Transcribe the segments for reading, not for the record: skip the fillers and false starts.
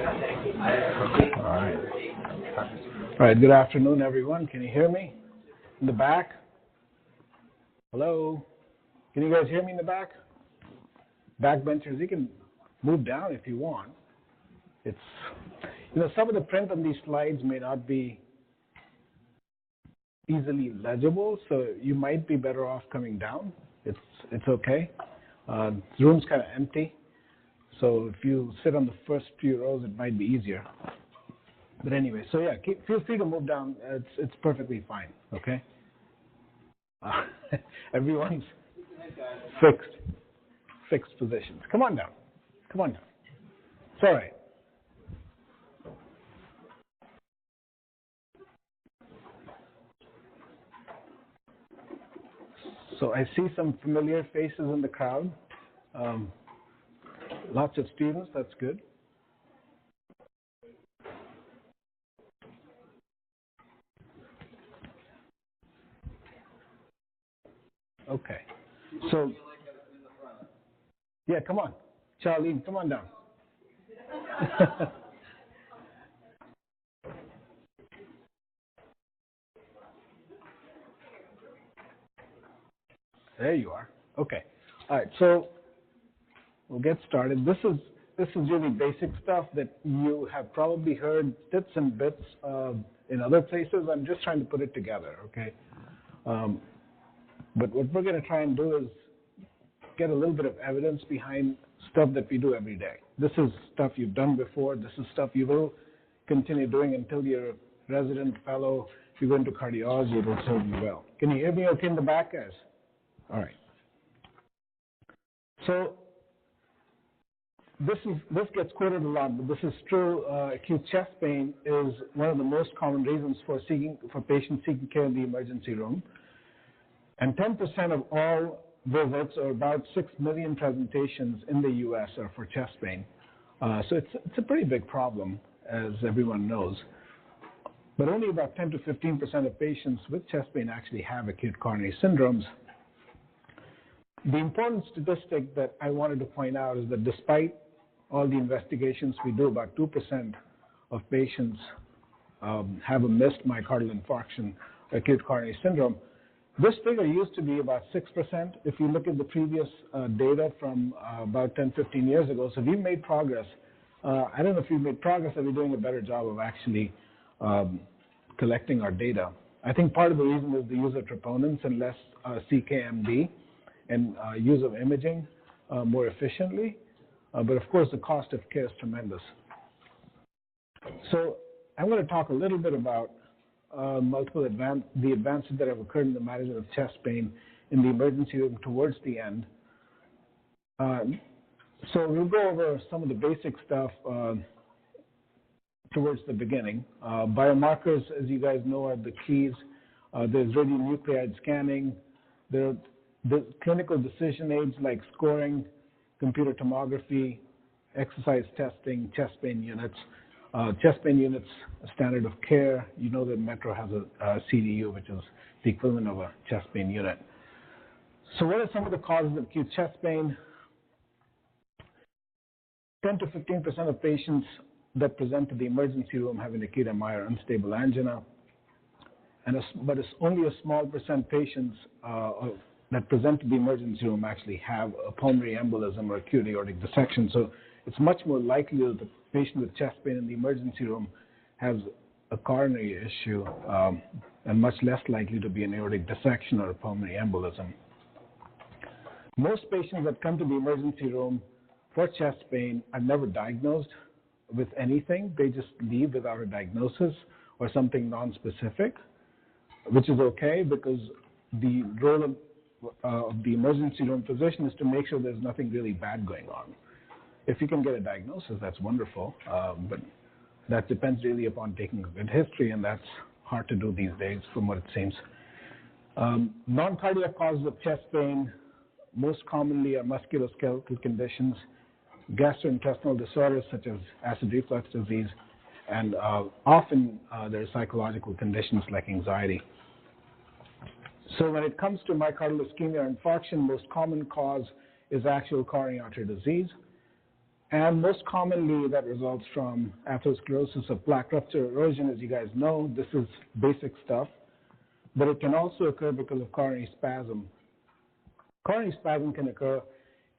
All right. All right, good afternoon, everyone. Can you hear me? In the back? Hello? Can you guys hear me in the back? Backbenchers, you can move down if you want. It's, some of the print on these slides may not be easily legible, so you might be better off coming down. It's okay. The room's kind of empty, so if you sit on the first few rows, it might be easier. But anyway, so yeah, feel free to move down. It's perfectly fine. Okay. Everyone's fixed positions. Come on down. Come on down. It's all right. So I see some familiar faces in the crowd. Lots of students. That's good. Okay. So, yeah, come on. Charlene, come on down. There you are. Okay. All right. So we'll get started. This is really basic stuff that you have probably heard bits and bits in other places. I'm just trying to put it together. Okay. But what we're going to try and do is get a little bit of evidence behind stuff that we do every day. This is stuff you've done before. This is stuff you will continue doing until you're a resident fellow. If you go into cardiology, it will serve you well. Can you hear me okay in the back, guys? All right. So this gets quoted a lot, but this is true. Acute chest pain is one of the most common reasons for patients seeking care in the emergency room. And 10% of all visits, or about 6 million presentations in the U.S., are for chest pain. So it's a pretty big problem, as everyone knows. But only about 10 to 15% of patients with chest pain actually have acute coronary syndromes. The important statistic that I wanted to point out is that despite all the investigations we do, about 2% of patients have a missed myocardial infarction or acute coronary syndrome. This figure used to be about 6% if you look at the previous data from about 10, 15 years ago. So we've made progress. I don't know if we've made progress, or we're doing a better job of actually collecting our data. I think part of the reason is the use of troponins and less CKMD, and use of imaging more efficiently. But of course, the cost of care is tremendous. So I'm going to talk a little bit about the advances that have occurred in the management of chest pain in the emergency room towards the end. So we'll go over some of the basic stuff towards the beginning. Biomarkers, as you guys know, are the keys. There's radionuclide scanning. There are the clinical decision aids like scoring, computer tomography, exercise testing, chest pain units. Chest pain units, a standard of care. You know that Metro has a CDU, which is the equivalent of a chest pain unit. So what are some of the causes of acute chest pain? 10 to 15% of patients that present to the emergency room have an acute MI or unstable angina. But it's only a small percent patients that present to the emergency room actually have a pulmonary embolism or acute aortic dissection. So it's much more likely that the patient with chest pain in the emergency room has a coronary issue and much less likely to be an aortic dissection or a pulmonary embolism. Most patients that come to the emergency room for chest pain are never diagnosed with anything. They just leave without a diagnosis or something non-specific, which is okay because the role of the emergency room physician is to make sure there's nothing really bad going on. If you can get a diagnosis, that's wonderful, but that depends really upon taking a good history, and that's hard to do these days from what it seems. Non-cardiac causes of chest pain most commonly are musculoskeletal conditions, gastrointestinal disorders such as acid reflux disease, and often there are psychological conditions like anxiety. So when it comes to myocardial ischemia or infarction, most common cause is actual coronary artery disease. And most commonly, that results from atherosclerosis of plaque rupture erosion. As you guys know, this is basic stuff, but it can also occur because of coronary spasm. Coronary spasm can occur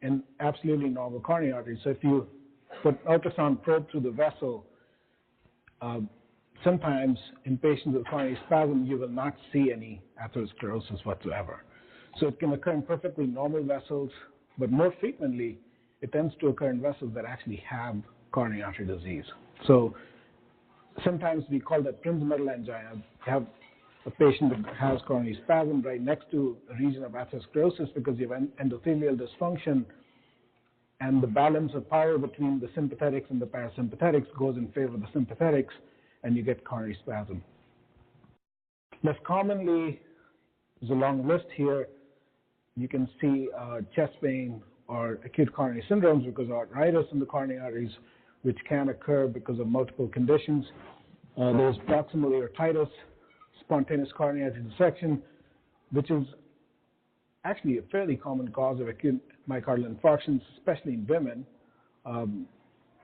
in absolutely normal coronary arteries. So if you put ultrasound probe through the vessel, sometimes in patients with coronary spasm, you will not see any atherosclerosis whatsoever. So it can occur in perfectly normal vessels, but more frequently, it tends to occur in vessels that actually have coronary artery disease. So sometimes we call that prinzmetal angina. You have a patient that has coronary spasm right next to a region of atherosclerosis because you have endothelial dysfunction, and the balance of power between the sympathetics and the parasympathetics goes in favor of the sympathetics, and you get coronary spasm. Less commonly, there's a long list here. You can see chest pain or acute coronary syndromes because of arthritis in the coronary arteries, which can occur because of multiple conditions. There's proximal aortitis, spontaneous coronary artery dissection, which is actually a fairly common cause of acute myocardial infarctions, especially in women.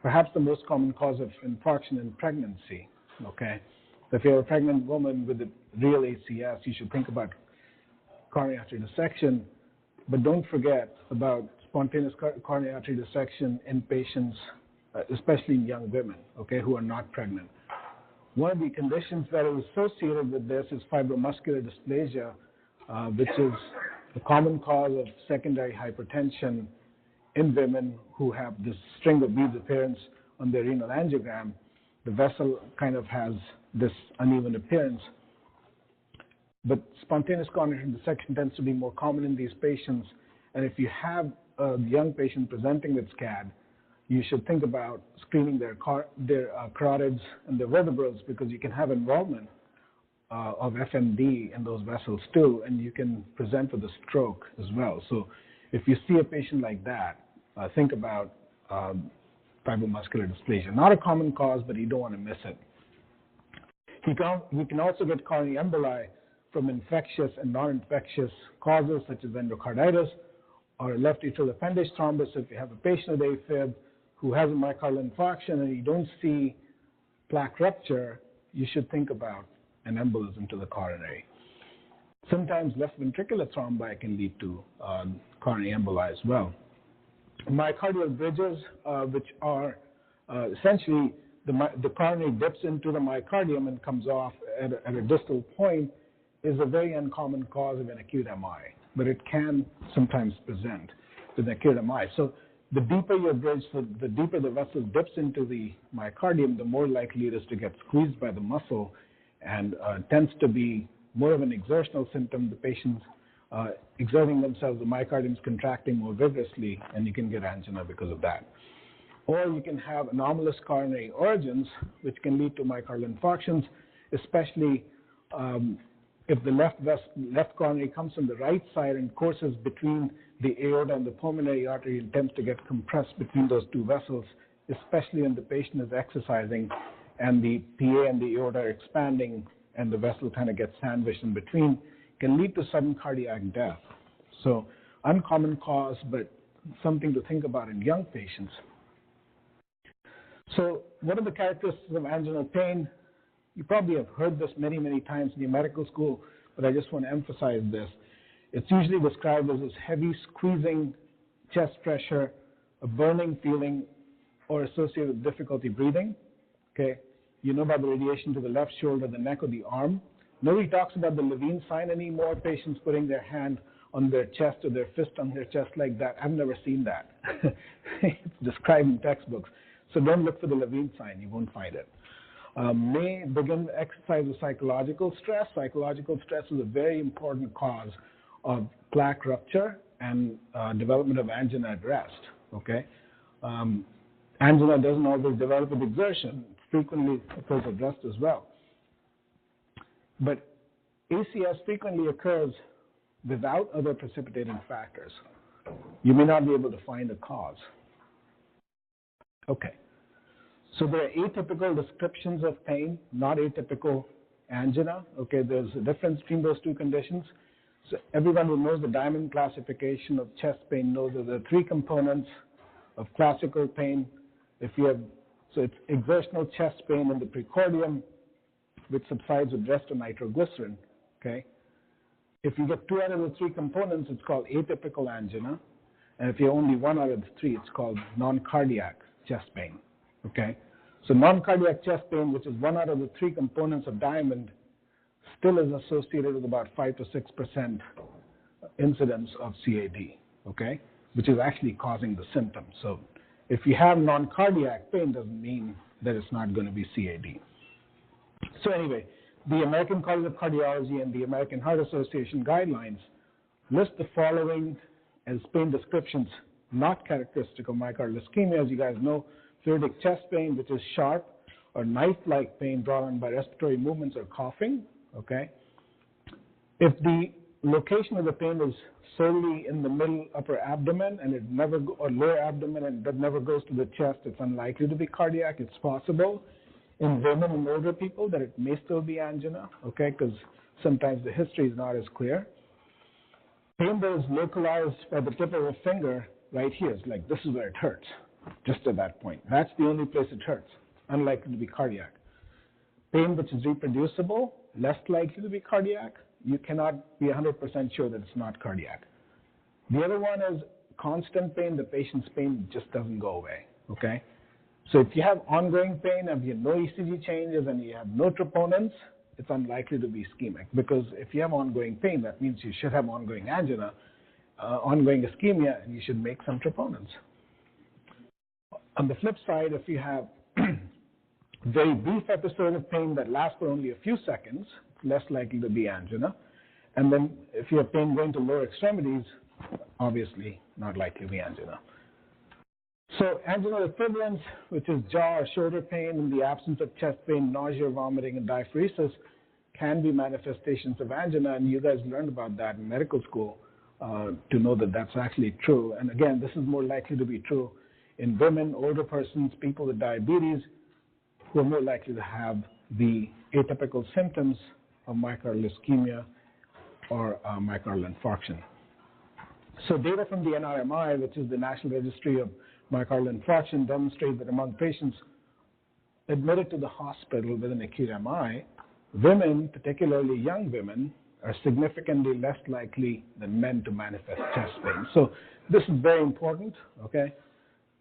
Perhaps the most common cause of infarction in pregnancy. Okay, so if you're a pregnant woman with a real ACS, you should think about coronary artery dissection, but don't forget about spontaneous coronary artery dissection in patients, especially in young women, okay, who are not pregnant. One of the conditions that is associated with this is fibromuscular dysplasia, which is the common cause of secondary hypertension in women who have this string of beads appearance on their renal angiogram. The vessel kind of has this uneven appearance. But spontaneous coronary dissection tends to be more common in these patients. And if you have a young patient presenting with SCAD, you should think about screening their carotids and their vertebrals, because you can have involvement of FMD in those vessels too, and you can present with a stroke as well. So if you see a patient like that, think about fibromuscular dysplasia. Not a common cause, but you don't want to miss it. You can also get coronary emboli from infectious and non-infectious causes such as endocarditis or left atrial appendage thrombus. If you have a patient with AFib who has a myocardial infarction and you don't see plaque rupture, you should think about an embolism to the coronary. Sometimes left ventricular thrombi can lead to coronary emboli as well. Myocardial bridges, which are essentially the coronary dips into the myocardium and comes off at a distal point, is a very uncommon cause of an acute MI, but it can sometimes present with acute MI. So the deeper your bridge, the deeper the vessel dips into the myocardium, the more likely it is to get squeezed by the muscle, and tends to be more of an exertional symptom. The patient's exerting themselves, the myocardium is contracting more vigorously, and you can get angina because of that. Or you can have anomalous coronary origins, which can lead to myocardial infarctions, especially if the left coronary comes from the right side and courses between the aorta and the pulmonary artery and tends to get compressed between those two vessels, especially when the patient is exercising and the PA and the aorta are expanding and the vessel kind of gets sandwiched in between, can lead to sudden cardiac death. So uncommon cause, but something to think about in young patients. So what are the characteristics of anginal pain? You probably have heard this many, many times in your medical school, but I just want to emphasize this. It's usually described as this heavy squeezing, chest pressure, a burning feeling, or associated with difficulty breathing. Okay, you know about the radiation to the left shoulder, the neck, or the arm. Nobody talks about the Levine sign anymore, patients putting their hand on their chest or their fist on their chest like that. I've never seen that. It's described in textbooks. So don't look for the Levine sign, you won't find it. May begin to exercise with psychological stress. Psychological stress is a very important cause of plaque rupture and development of angina at rest. Okay, angina doesn't always develop with exertion. It frequently occurs at rest as well. But ACS frequently occurs without other precipitating factors. You may not be able to find a cause. Okay. So there are atypical descriptions of pain, not atypical angina. Okay, there's a difference between those two conditions. So everyone who knows the diamond classification of chest pain knows that there are three components of classical pain: If you have, so it's exertional chest pain in the precordium, which subsides with rest of nitroglycerin, okay? If you get 2 out of the 3 components, it's called atypical angina. And if you're only 1 out of the 3, it's called non-cardiac chest pain, okay? So non-cardiac chest pain, which is 1 out of the 3 components of diamond, still is associated with about 5 to 6% incidence of CAD, okay? Which is actually causing the symptoms. So if you have non-cardiac pain, doesn't mean that it's not going to be CAD. So anyway, the American College of Cardiology and the American Heart Association guidelines list the following as pain descriptions not characteristic of myocardial ischemia. As you guys know, phlebitic chest pain, which is sharp or knife-like pain brought on by respiratory movements or coughing, okay? If the location of the pain is solely in the middle upper abdomen and it never or lower abdomen and that never goes to the chest, it's unlikely to be cardiac. It's possible in women and older people that it may still be angina, okay, because sometimes the history is not as clear. Pain that is localized by the tip of a finger right here is like this is where it hurts, just at that point. That's the only place it hurts, unlikely to be cardiac. Pain which is reproducible, less likely to be cardiac. You cannot be 100% sure that it's not cardiac. The other one is constant pain. The patient's pain just doesn't go away, okay? So if you have ongoing pain and you have no ECG changes and you have no troponins, it's unlikely to be ischemic, because if you have ongoing pain, that means you should have ongoing angina, ongoing ischemia, and you should make some troponins. On the flip side, if you have very brief episode of pain that lasts for only a few seconds, it's less likely to be angina. And then if you have pain going to lower extremities, obviously not likely to be angina. So anginal equivalents, which is jaw or shoulder pain in the absence of chest pain, nausea, vomiting, and diaphoresis, can be manifestations of angina, and you guys learned about that in medical school to know that that's actually true. And again, this is more likely to be true in women, older persons, people with diabetes, who are more likely to have the atypical symptoms of myocardial ischemia or myocardial infarction. So data from the NRMI, which is the National Registry of Myocardial Infarction, demonstrate that among patients admitted to the hospital with an acute MI, women, particularly young women, are significantly less likely than men to manifest chest pain. So this is very important, okay,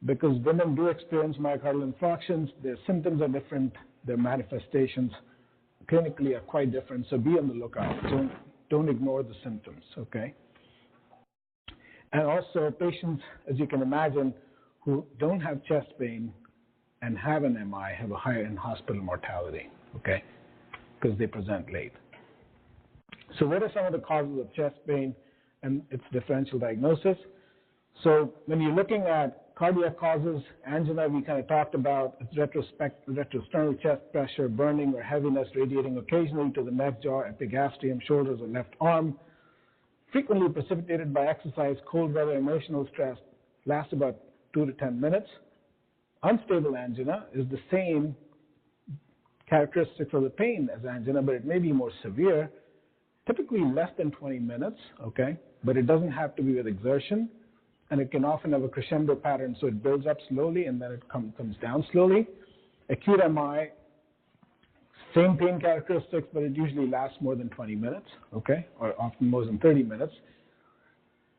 because women do experience myocardial infarctions. Their symptoms are different. Their manifestations clinically are quite different. So be on the lookout. Don't ignore the symptoms, okay? And also patients, as you can imagine, who don't have chest pain and have an MI have a higher in-hospital mortality, okay, because they present late. So what are some of the causes of chest pain and its differential diagnosis? So when you're looking at cardiac causes, angina we kind of talked about, it's retrosternal chest pressure, burning or heaviness radiating occasionally to the neck, jaw, epigastrium, shoulders, or left arm, frequently precipitated by exercise, cold weather, emotional stress, lasts about 2 to 10 minutes. Unstable angina is the same characteristics of the pain as angina, but it may be more severe, typically less than 20 minutes, okay? But it doesn't have to be with exertion, and it can often have a crescendo pattern, so it builds up slowly and then it comes down slowly. Acute MI, same pain characteristics, but it usually lasts more than 20 minutes, okay, or often more than 30 minutes.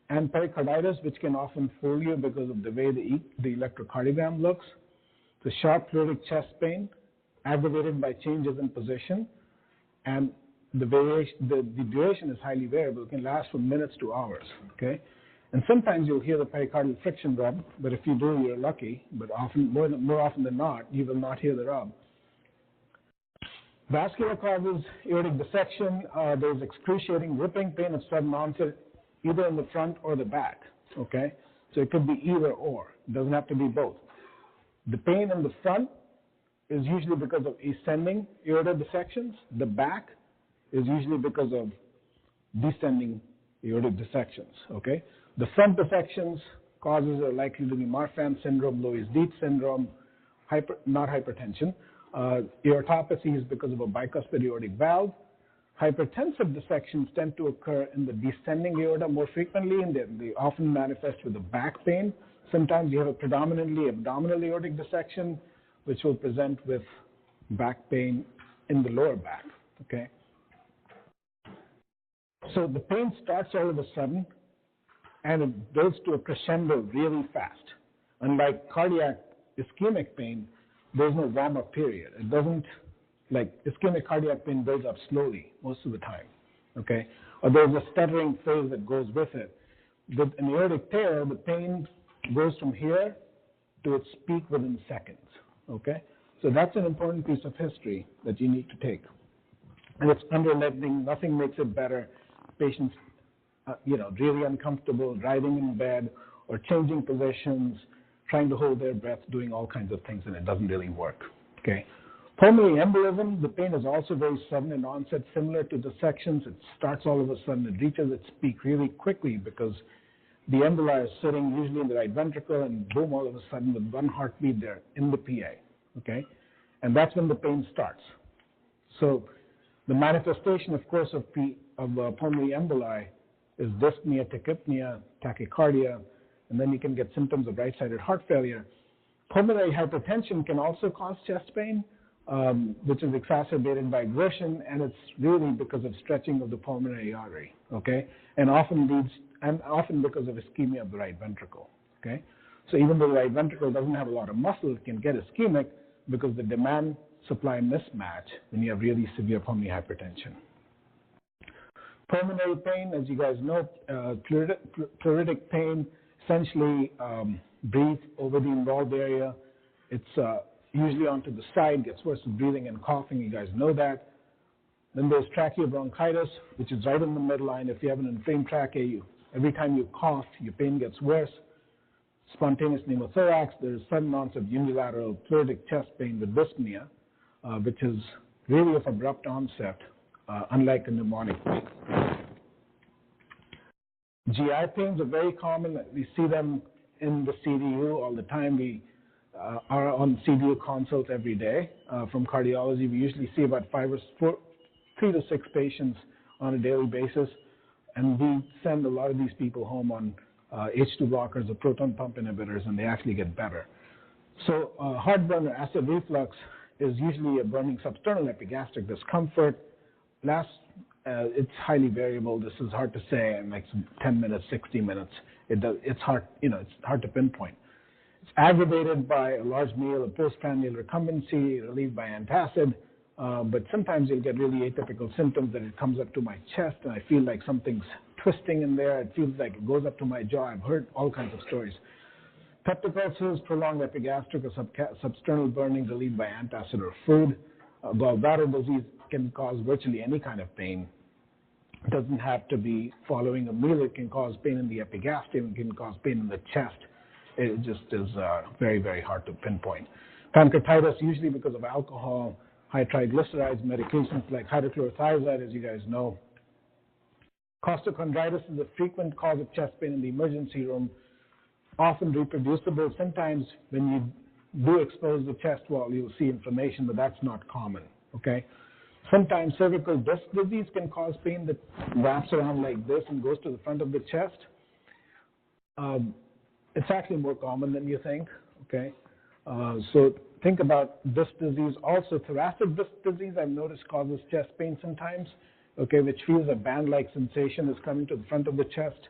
And pericarditis, which can often fool you because of the way the electrocardiogram looks. The sharp pleuritic chest pain, aggravated by changes in position, and the duration is highly variable. It can last from minutes to hours, okay? And sometimes you'll hear the pericardial friction rub, but if you do, you're lucky. But often, more often than not, you will not hear the rub. Vascular causes, aortic dissection, there's excruciating ripping pain of sudden onset, either in the front or the back, okay? So it could be either or. It doesn't have to be both. The pain in the front is usually because of ascending aortic dissections. The back is usually because of descending aortic dissections, okay? The front dissections causes are likely to be Marfan syndrome, Loeys-Dietz syndrome, not hypertension. Aortopathy is because of a bicuspid aortic valve. Hypertensive dissections tend to occur in the descending aorta more frequently, and they often manifest with a back pain. Sometimes you have a predominantly abdominal aortic dissection, which will present with back pain in the lower back, okay? So the pain starts all of a sudden, and it builds to a crescendo really fast. Unlike cardiac ischemic pain, there's no warm-up period. It doesn't, like ischemic cardiac pain builds up slowly most of the time, okay? Or there's a stuttering phase that goes with it. With an aortic tear, the pain goes from here to its peak within seconds, okay? So that's an important piece of history that you need to take. And it's unrelenting, nothing makes it better. Patients, really uncomfortable, driving in bed or changing positions, trying to hold their breath, doing all kinds of things, and it doesn't really work, okay? Pulmonary embolism, the pain is also very sudden in onset, similar to dissections. It starts all of a sudden, it reaches its peak really quickly because the emboli is sitting usually in the right ventricle, and boom, all of a sudden with one heartbeat they're in the PA, okay? And that's when the pain starts. So the manifestation, of course, of pulmonary emboli is dyspnea, tachypnea, tachycardia, and then you can get symptoms of right-sided heart failure. Pulmonary hypertension can also cause chest pain, which is exacerbated by exertion, and it's really because of stretching of the pulmonary artery, okay? And often because of ischemia of the right ventricle, okay? So even though the right ventricle doesn't have a lot of muscle, it can get ischemic because the demand-supply mismatch when you have really severe pulmonary hypertension. Pulmonary pain, as you guys know, pleuritic pain, essentially breathe over the involved area. It's usually onto the side, gets worse with breathing and coughing. You guys know that. Then there's tracheobronchitis, which is right in the midline. If you have an inflamed trachea, every time you cough, your pain gets worse. Spontaneous pneumothorax, there's sudden onset unilateral pleuritic chest pain with dyspnea, which is really of abrupt onset, unlike a pneumonic pain. GI pains are very common. We see them in the CDU all the time. We are on CDU consults every day from cardiology. We usually see about 3 to 6 patients on a daily basis, and we send a lot of these people home on H2 blockers or proton pump inhibitors, and they actually get better. So heartburn or acid reflux is usually a burning substernal epigastric discomfort. It's highly variable. This is hard to say in like 10 minutes, 60 minutes. It's hard, it's hard to pinpoint. It's aggravated by a large meal of postprandial recumbency, relieved by antacid, but sometimes you'll get really atypical symptoms that it comes up to my chest and I feel like something's twisting in there. It feels like it goes up to my jaw. I've heard all kinds of stories. Peptic ulcers, prolonged epigastric or substernal burning relieved by antacid or food. Gallbladder disease can cause virtually any kind of pain. It doesn't have to be following a meal. It can cause pain in the epigastrium. It can cause pain in the chest. It just is very, very hard to pinpoint. Pancreatitis, usually because of alcohol, high triglycerides, medications like hydrochlorothiazide, as you guys know. Costochondritis is a frequent cause of chest pain in the emergency room, often reproducible. Sometimes when you do expose the chest wall, you'll see inflammation, but that's not common, okay? Sometimes cervical disc disease can cause pain that wraps around like this and goes to the front of the chest. It's actually more common than you think, okay? So think about disc disease. Also, thoracic disc disease, I've noticed, causes chest pain sometimes, okay, which feels a band-like sensation is coming to the front of the chest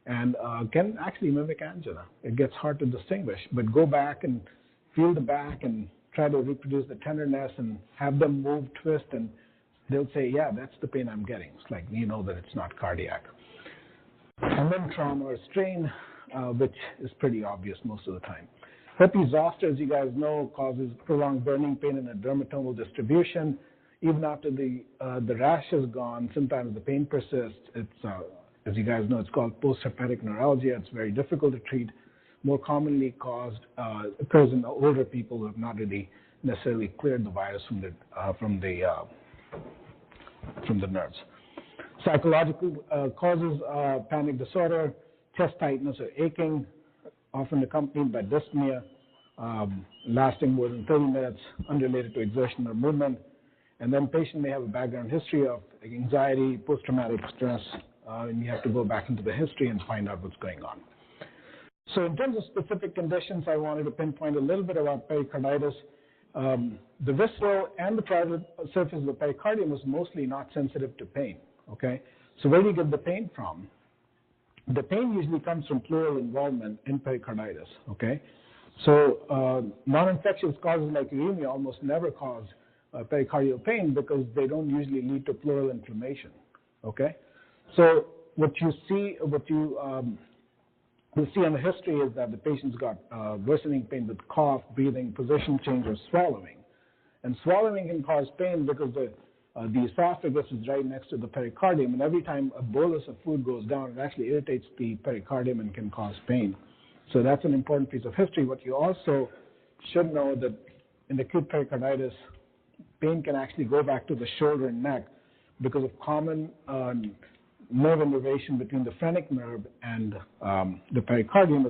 and can actually mimic angina. It gets hard to distinguish, but go back and feel the back and try to reproduce the tenderness and have them move, twist, and they'll say, yeah, that's the pain I'm getting. It's like, you know that it's not cardiac. And then trauma or strain, which is pretty obvious most of the time. Herpes zoster, as you guys know, causes prolonged burning pain in a dermatomal distribution. Even after the rash is gone, sometimes the pain persists. It's, as you guys know, it's called post-herpetic neuralgia. It's very difficult to treat. More commonly occurs in the older people who have not really necessarily cleared the virus from the nerves. Psychological causes panic disorder, chest tightness or aching, often accompanied by dyspnea, lasting more than 30 minutes, unrelated to exertion or movement. And then patient may have a background history of anxiety, post-traumatic stress, and you have to go back into the history and find out what's going on. So in terms of specific conditions, I wanted to pinpoint a little bit about pericarditis. The visceral and the parietal surface of the pericardium is mostly not sensitive to pain, okay? So where do you get the pain from? The pain usually comes from pleural involvement in pericarditis, okay? So non-infectious causes like uremia almost never cause pericardial pain because they don't usually lead to pleural inflammation, okay? So what you see on the history is that the patient's got worsening pain with cough, breathing, position change, or swallowing. And swallowing can cause pain because the esophagus is right next to the pericardium, and every time a bolus of food goes down, it actually irritates the pericardium and can cause pain. So that's an important piece of history. What you also should know that in acute pericarditis, pain can actually go back to the shoulder and neck because of common nerve innervation between the phrenic nerve and the pericardium.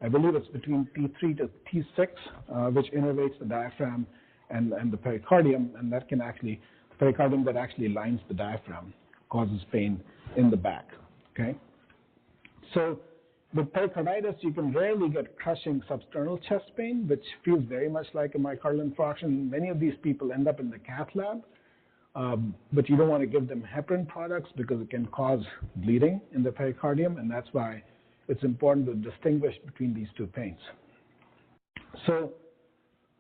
I believe it's between T3 to T6, which innervates the diaphragm and the pericardium, and that can actually, pericardium that actually lines the diaphragm causes pain in the back, okay? So with pericarditis, you can rarely get crushing substernal chest pain, which feels very much like a myocardial infarction. Many of these people end up in the cath lab, but you don't want to give them heparin products because it can cause bleeding in the pericardium, and that's why it's important to distinguish between these two pains. So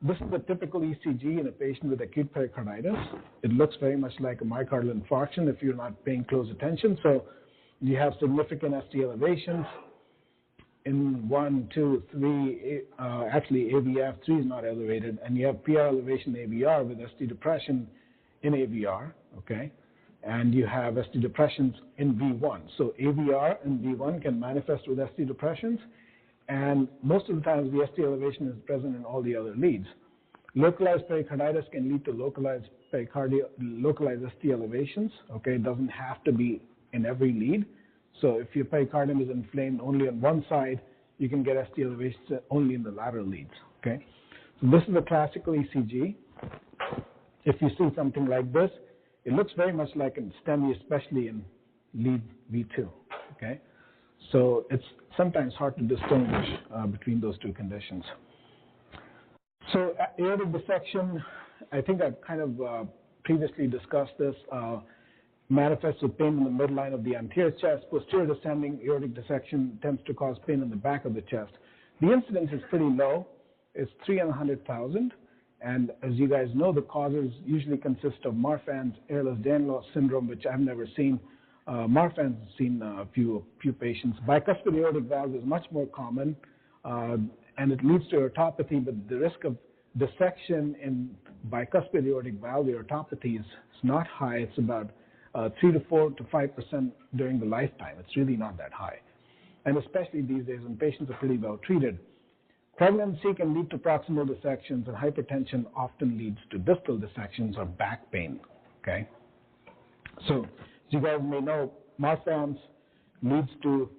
this is a typical ECG in a patient with acute pericarditis. It looks very much like a myocardial infarction if you're not paying close attention. So you have significant ST elevations in 1, 2, 3, actually AVF, 3 is not elevated, and you have PR elevation AVR with ST depression in AVR, okay? And you have ST depressions in V1. So AVR and V1 can manifest with ST depressions, and most of the times the ST elevation is present in all the other leads. Localized pericarditis can lead to localized ST elevations, okay? It doesn't have to be in every lead. So if your pericardium is inflamed only on one side, you can get ST elevations only in the lateral leads, okay? So this is a classical ECG. If you see something like this, it looks very much like a STEMI, especially in lead V2, okay? So it's sometimes hard to distinguish between those two conditions. So aortic dissection, I think I've kind of previously discussed this, manifests with pain in the midline of the anterior chest. Posterior descending aortic dissection tends to cause pain in the back of the chest. The incidence is pretty low. It's 3 in 100,000. And as you guys know, the causes usually consist of Marfan's Ehlers-Danlos syndrome, which I've never seen. Marfan's seen a few patients. Bicuspid aortic valve is much more common, and it leads to aortopathy, but the risk of dissection in bicuspid aortic valve aortopathy is not high. It's about 3 to 4 to 5% during the lifetime. It's really not that high. And especially these days when patients are pretty well treated. Pregnancy can lead to proximal dissections, and hypertension often leads to distal dissections or back pain, okay? So, as you guys may know, Marfan's leads to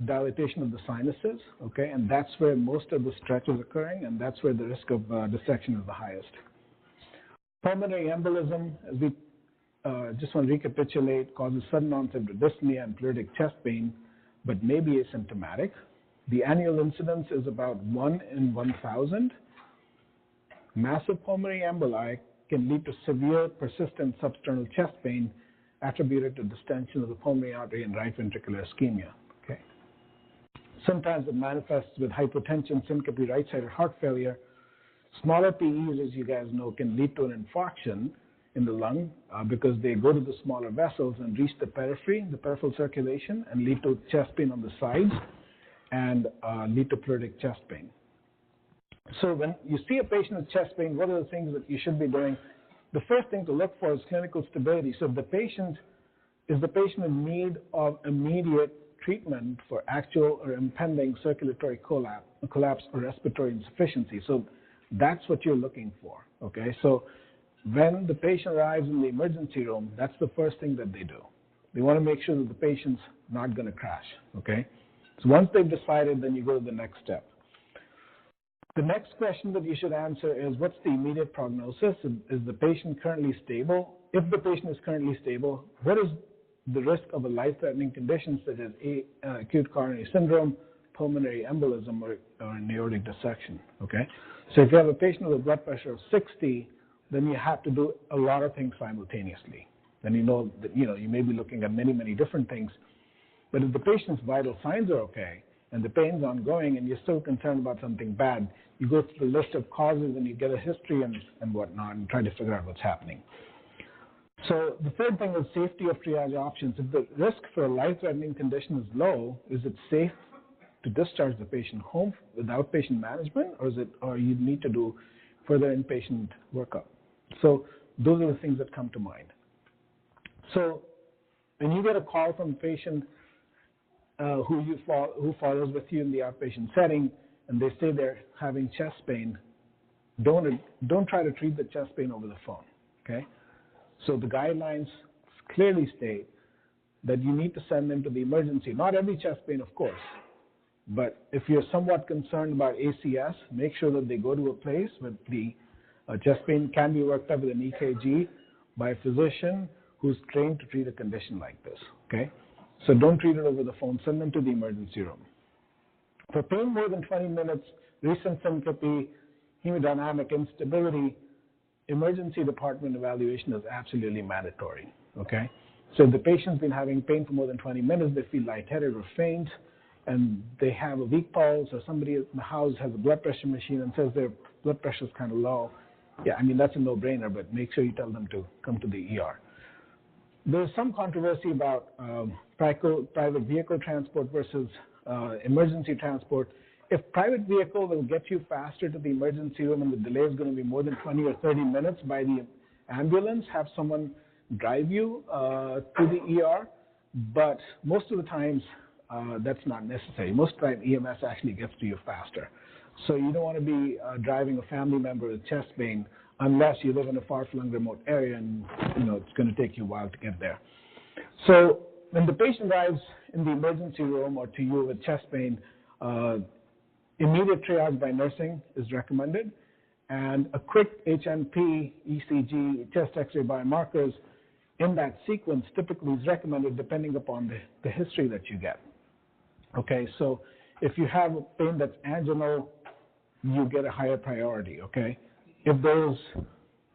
dilatation of the sinuses, okay? And that's where most of the stretch is occurring, and that's where the risk of dissection is the highest. Pulmonary embolism, as we just want to recapitulate, causes sudden onset of dyspnea and pleuritic chest pain, but may be asymptomatic. The annual incidence is about 1 in 1,000. Massive pulmonary emboli can lead to severe, persistent substernal chest pain attributed to distension of the pulmonary artery and right ventricular ischemia. Okay. Sometimes it manifests with hypotension, syncope, right-sided heart failure. Smaller PEs, as you guys know, can lead to an infarction in the lung because they go to the smaller vessels and reach the periphery, the peripheral circulation, and lead to chest pain on the sides and lead to pleuritic chest pain. So when you see a patient with chest pain, what are the things that you should be doing? The first thing to look for is clinical stability. So if the patient is in need of immediate treatment for actual or impending circulatory collapse or respiratory insufficiency. So that's what you're looking for, okay? So when the patient arrives in the emergency room, that's the first thing that they do. They want to make sure that the patient's not going to crash, okay? So once they've decided, then you go to the next step. The next question that you should answer is, what's the immediate prognosis? Is the patient currently stable? If the patient is currently stable, what is the risk of a life-threatening condition such as acute coronary syndrome, pulmonary embolism or an aortic dissection, okay? So if you have a patient with a blood pressure of 60, then you have to do a lot of things simultaneously. Then you know that, you may be looking at many, many different things. But if the patient's vital signs are okay and the pain's ongoing and you're still concerned about something bad, you go through the list of causes and you get a history and whatnot and try to figure out what's happening. So the third thing is safety of triage options. If the risk for a life-threatening condition is low, is it safe to discharge the patient home with outpatient management, or you need to do further inpatient workup? So those are the things that come to mind. So when you get a call from a patient who follows with you in the outpatient setting, and they say they're having chest pain, don't try to treat the chest pain over the phone, okay? So the guidelines clearly state that you need to send them to the emergency. Not every chest pain, of course, but if you're somewhat concerned about ACS, make sure that they go to a place where the chest pain can be worked up with an EKG by a physician who's trained to treat a condition like this, okay? So don't treat it over the phone. Send them to the emergency room. For pain more than 20 minutes, recent syncope, hemodynamic instability, emergency department evaluation is absolutely mandatory, okay? So if the patient's been having pain for more than 20 minutes, they feel lightheaded or faint, and they have a weak pulse, or somebody in the house has a blood pressure machine and says their blood pressure is kind of low, yeah, I mean, that's a no-brainer, but make sure you tell them to come to the ER. There's some controversy about private vehicle transport versus emergency transport. If private vehicle will get you faster to the emergency room and the delay is going to be more than 20 or 30 minutes by the ambulance, have someone drive you to the ER, but most of the times that's not necessary. Most of the time EMS actually gets to you faster. So you don't want to be driving a family member with chest pain unless you live in a far-flung remote area and it's going to take you a while to get there. So when the patient arrives in the emergency room or to you with chest pain, immediate triage by nursing is recommended, and a quick HMP, ECG, chest X-ray biomarkers in that sequence typically is recommended depending upon the history that you get. Okay, so if you have a pain that's anginal, you get a higher priority, okay? If there's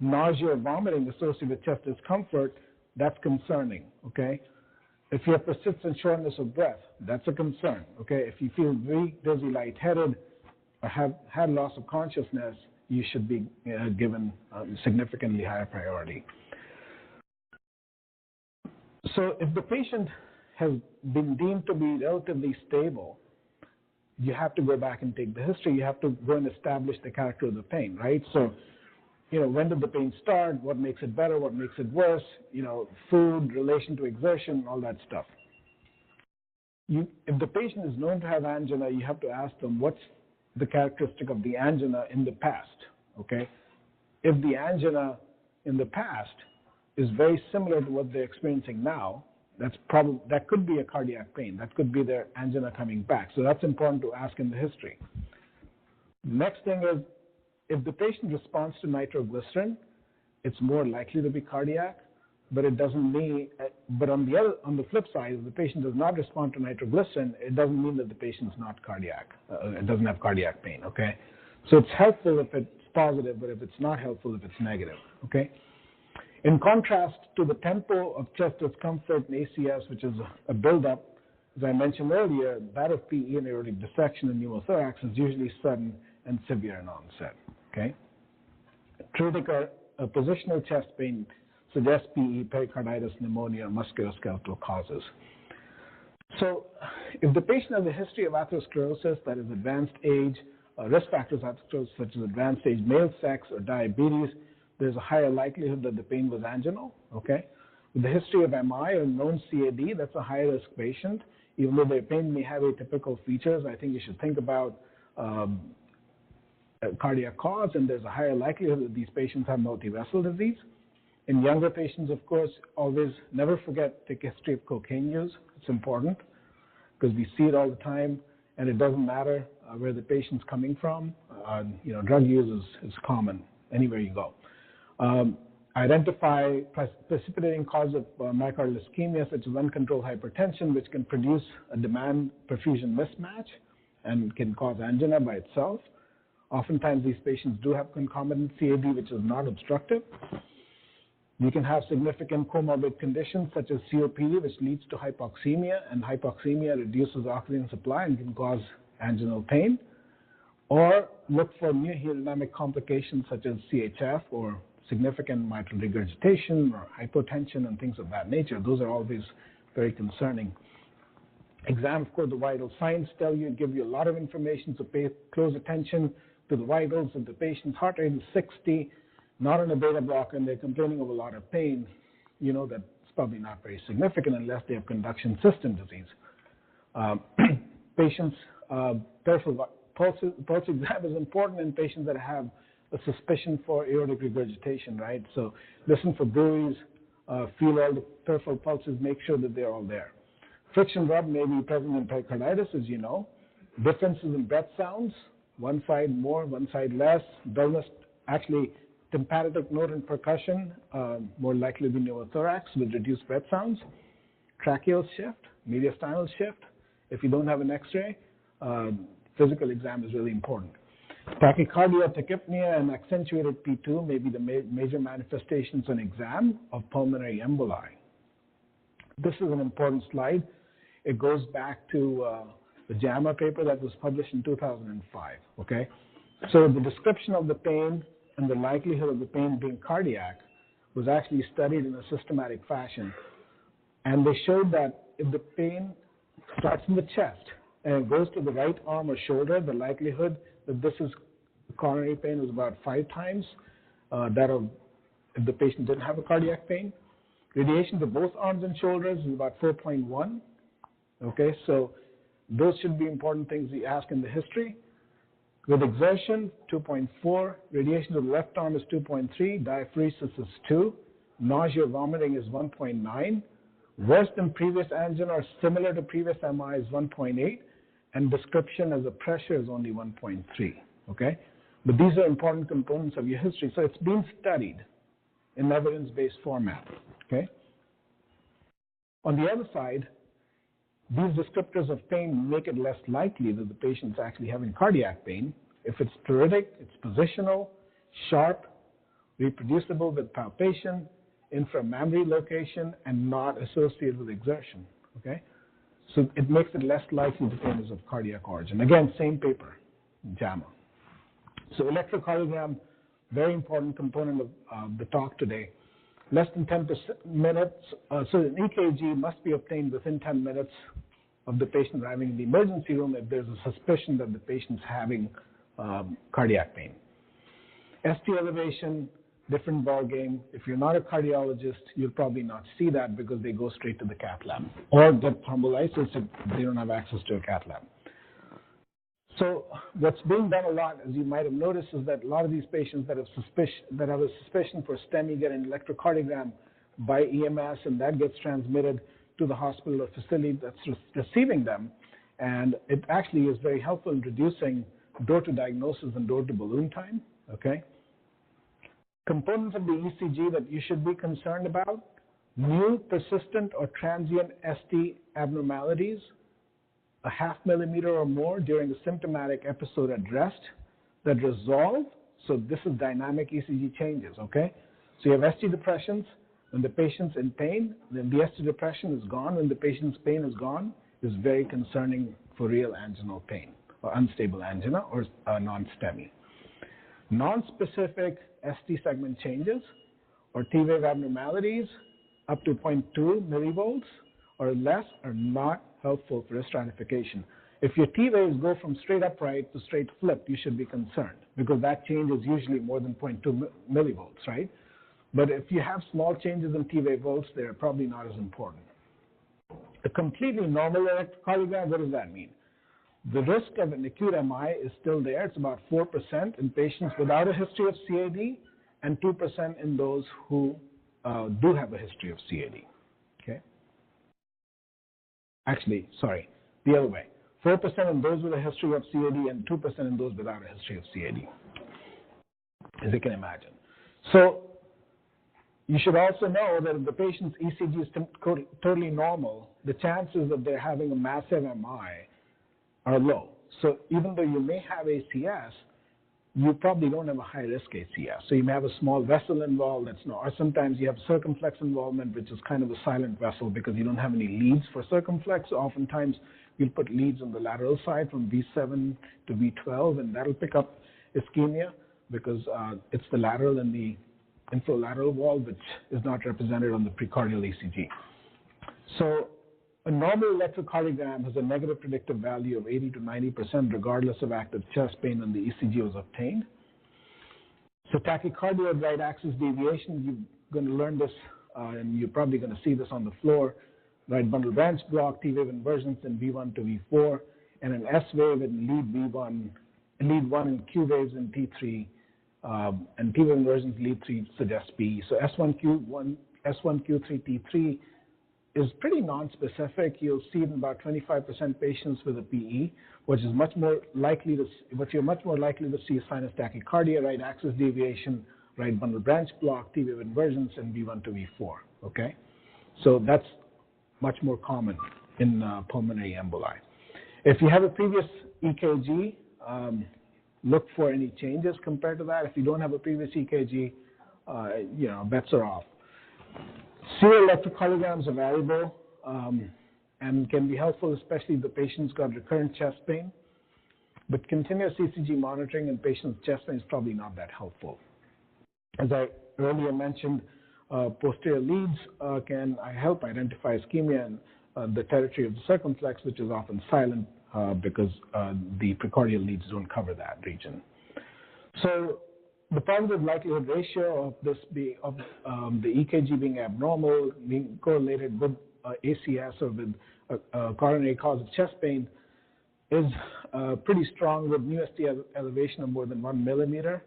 nausea or vomiting associated with chest discomfort, that's concerning, okay? If you have persistent shortness of breath, that's a concern, okay? If you feel weak, dizzy, lightheaded, or have had loss of consciousness, you should be given significantly higher priority. So if the patient has been deemed to be relatively stable, you have to go back and take the history. You have to go and establish the character of the pain, right? So, when did the pain start? What makes it better? What makes it worse? Food, relation to exertion, all that stuff. If the patient is known to have angina, you have to ask them what's the characteristic of the angina in the past, okay? If the angina in the past is very similar to what they're experiencing now, that could be a cardiac pain. That could be their angina coming back. So that's important to ask in the history. Next thing is, if the patient responds to nitroglycerin, it's more likely to be cardiac, but it doesn't mean. But on the flip side, if the patient does not respond to nitroglycerin, it doesn't mean that the patient's not cardiac. It doesn't have cardiac pain. Okay, so it's helpful if it's positive, but if it's not helpful if it's negative. Okay. In contrast to the tempo of chest discomfort in ACS, which is a buildup, as I mentioned earlier, that of PE and aortic dissection and pneumothorax is usually sudden and severe in onset. Okay? Tritic or positional chest pain suggests PE, pericarditis, pneumonia, or musculoskeletal causes. So if the patient has a history of atherosclerosis, that is advanced age, risk factors atherosclerosis such as advanced age, male sex, or diabetes, there's a higher likelihood that the pain was anginal, okay? With the history of MI or known CAD, that's a high-risk patient. Even though their pain may have atypical features, I think you should think about cardiac cause, and there's a higher likelihood that these patients have multivessel disease. In younger patients, of course, always never forget the history of cocaine use. It's important because we see it all the time, and it doesn't matter where the patient's coming from. Drug use is common anywhere you go. Identify precipitating cause of myocardial ischemia, such as uncontrolled hypertension, which can produce a demand-perfusion mismatch, and can cause angina by itself. Oftentimes, these patients do have concomitant CAD, which is not obstructive. You can have significant comorbid conditions such as COPD, which leads to hypoxemia, and hypoxemia reduces oxygen supply and can cause anginal pain. Or look for new hemodynamic complications such as CHF or significant mitral regurgitation or hypotension and things of that nature. Those are always very concerning. Exam, of course, the vital signs give you a lot of information, so pay close attention to the vitals. If the patient's heart rate is 60, not on a beta blocker, and they're complaining of a lot of pain, you know that it's probably not very significant unless they have conduction system disease. Patients, peripheral pulse exam is important in patients that have a suspicion for aortic regurgitation, right? So listen for buoys, feel all the peripheral pulses, make sure that they're all there. Friction rub may be present in pericarditis, as you know. Differences in breath sounds, one side more, one side less. Dullness, actually, tympanic note and percussion, more likely to be pneumothorax with reduced breath sounds. Tracheal shift, mediastinal shift. If you don't have an X-ray, physical exam is really important. Tachycardia, tachypnea, and accentuated P2 may be the major manifestations on exam of pulmonary emboli. This is an important slide. It goes back to the JAMA paper that was published in 2005, okay? So the description of the pain and the likelihood of the pain being cardiac was actually studied in a systematic fashion. And they showed that if the pain starts in the chest and it goes to the right arm or shoulder, the likelihood that this is coronary pain was about 5 times that of if the patient didn't have a cardiac pain. Radiation to both arms and shoulders is about 4.1. Okay, so those should be important things we ask in the history. With exertion, 2.4. Radiation to the left arm is 2.3. Diaphoresis is 2. Nausea, vomiting is 1.9. Worse than previous angina or similar to previous MI is 1.8. And description as a pressure is only 1.3. Okay, but these are important components of your history. So it's been studied in evidence-based format. Okay. On the other side, these descriptors of pain make it less likely that the patient's actually having cardiac pain. If it's pleuritic, it's positional, sharp, reproducible with palpation, inframammary location, and not associated with exertion. Okay, so it makes it less likely the pain is of cardiac origin. Again, same paper, JAMA. So electrocardiogram, very important component of the talk today. Less than 10 minutes, so an EKG must be obtained within 10 minutes of the patient arriving in the emergency room if there's a suspicion that the patient's having cardiac pain. ST elevation, different ball game. If you're not a cardiologist, you'll probably not see that because they go straight to the cath lab or get thrombolysis if they don't have access to a cath lab. So what's being done a lot, as you might have noticed, is that a lot of these patients that have a suspicion for STEMI get an electrocardiogram by EMS, and that gets transmitted to the hospital or facility that's receiving them. And it actually is very helpful in reducing door to diagnosis and door to balloon time. Okay. Components of the ECG that you should be concerned about: new, persistent, or transient ST abnormalities, 0.5 millimeter or more during a symptomatic episode at rest that resolve. So this is dynamic ECG changes, okay? So you have ST depressions when the patient's in pain, then the ST depression is gone when the patient's pain is gone, is very concerning for real anginal pain or unstable angina or non-STEMI. Non-specific ST segment changes or T-wave abnormalities up to 0.2 millivolts or less are not helpful for stratification. If your T-waves go from straight upright to straight flipped, you should be concerned because that change is usually more than 0.2 millivolts, right? But if you have small changes in T-wave volts, they're probably not as important. A completely normal electrocardiogram, what does that mean? The risk of an acute MI is still there. It's about 4% in patients without a history of CAD and 2% in those who do have a history of CAD. Okay. Actually, sorry, the other way. 4% in those with a history of CAD and 2% in those without a history of CAD, as you can imagine. So you should also know that if the patient's ECG is totally normal, the chances that they're having a massive MI are low. So even though you may have ACS, you probably don't have a high-risk ACS. So you may have a small vessel involved that's not, or sometimes you have circumflex involvement, which is kind of a silent vessel because you don't have any leads for circumflex. So oftentimes you'll put leads on the lateral side from V7 to V12, and that'll pick up ischemia because it's the lateral and the infralateral wall, which is not represented on the precordial ECG. So a normal electrocardiogram has a negative predictive value of 80 to 90% regardless of active chest pain when the ECG was obtained. So tachycardia with right axis deviation, you're going to learn this and you're probably going to see this on the floor. Right bundle branch block, T-wave inversions in V1 to V4, and an S-wave in lead V1, lead 1 and Q waves in T3, and T-wave inversions lead 3 suggests PE. So S1Q1, S1Q3, T3 is pretty non-specific. You'll see in about 25% patients with a PE, which is much more likely to, what you're much more likely to see is sinus tachycardia, right axis deviation, right bundle branch block, T-wave inversions in V1 to V4. Okay, so that's much more common in pulmonary emboli. If you have a previous EKG, look for any changes compared to that. If you don't have a previous EKG, bets are off. Serial electrocardiograms are valuable and can be helpful, especially if the patient's got recurrent chest pain. But continuous ECG monitoring in patients with chest pain is probably not that helpful. As I earlier mentioned, posterior leads can help identify ischemia in the territory of the circumflex, which is often silent because the precordial leads don't cover that region. So the positive likelihood ratio of this the EKG being abnormal, being correlated with ACS or with coronary cause of chest pain is pretty strong with mu ST elevation of more than 1 millimeter.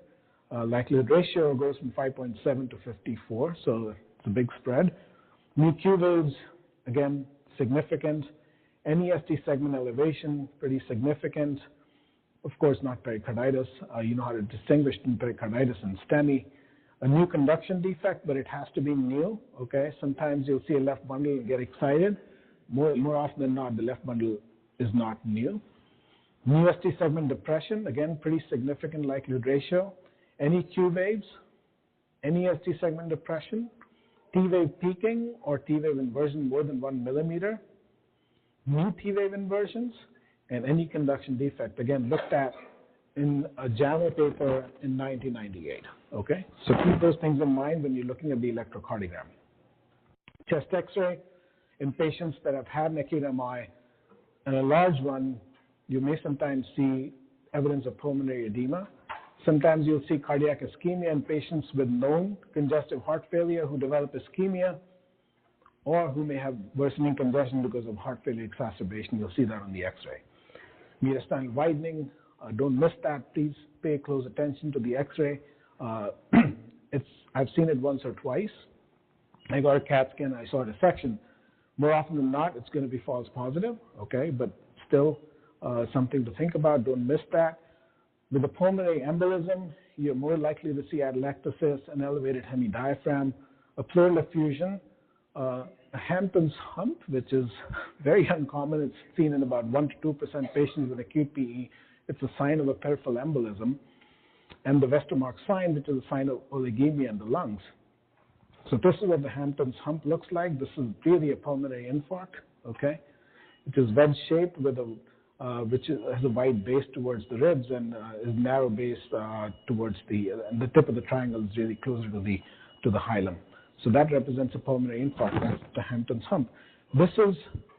Likelihood ratio goes from 5.7 to 54, so it's a big spread. Mu Q waves, again, significant. NEST segment elevation, pretty significant. Of course, not pericarditis. You know how to distinguish between pericarditis and STEMI. A new conduction defect, but it has to be new. Okay, sometimes you'll see a left bundle and get excited. More often than not, the left bundle is not new. New ST segment depression, again, pretty significant likelihood ratio. Any Q waves, any ST segment depression, T-wave peaking or T-wave inversion more than 1 millimeter, new T-wave inversions, and any conduction defect, again, looked at in a JAMA paper in 1998, okay? So keep those things in mind when you're looking at the electrocardiogram. Chest X-ray in patients that have had an acute MI, and a large one, you may sometimes see evidence of pulmonary edema. Sometimes you'll see cardiac ischemia in patients with known congestive heart failure who develop ischemia or who may have worsening congestion because of heart failure exacerbation. You'll see that on the X-ray. Mediastinal widening, don't miss that. Please pay close attention to the X-ray. I've seen it once or twice. I got a CAT scan, I saw a dissection. More often than not, it's going to be false positive, okay, but still something to think about. Don't miss that. With a pulmonary embolism, you're more likely to see atelectasis, an elevated hemidiaphragm, a pleural effusion, a Hampton's hump, which is very uncommon. It's seen in about 1 to 2% patients with acute PE. It's a sign of a peripheral embolism. And the Westermarck sign, which is a sign of oligemia in the lungs. So this is what the Hampton's hump looks like. This is really a pulmonary infarct, okay? It is wedge-shaped with has a wide base towards the ribs and is narrow base towards and the tip of the triangle is really closer to the hilum. So that represents a pulmonary infarct. That's the Hampton's hump. This is